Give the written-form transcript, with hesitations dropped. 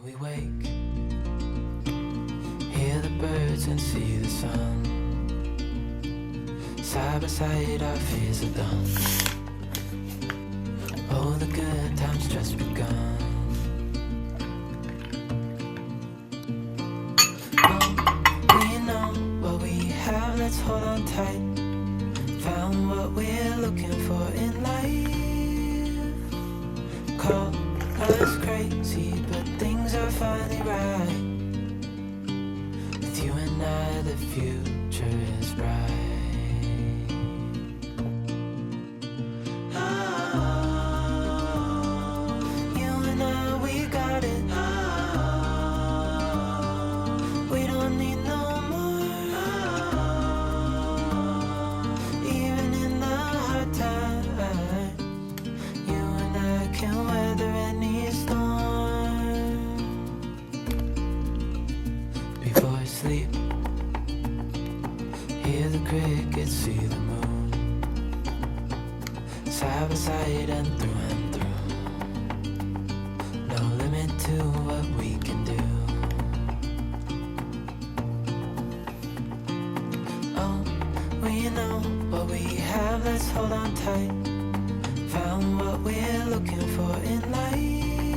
we wake, hear the birds and see the sun. Side by side our fears are done. Oh, the good times just begun. Oh, we know what we have, let's hold on tight. Found what we're looking for in life. Call us crazy, but things are finally right. With you and I, the future is bright. Sleep, hear the crickets, see the moon. Side by side and through. No limit to what we can do. Oh, we know what we have, let's hold on tight. Found what we're looking for in life.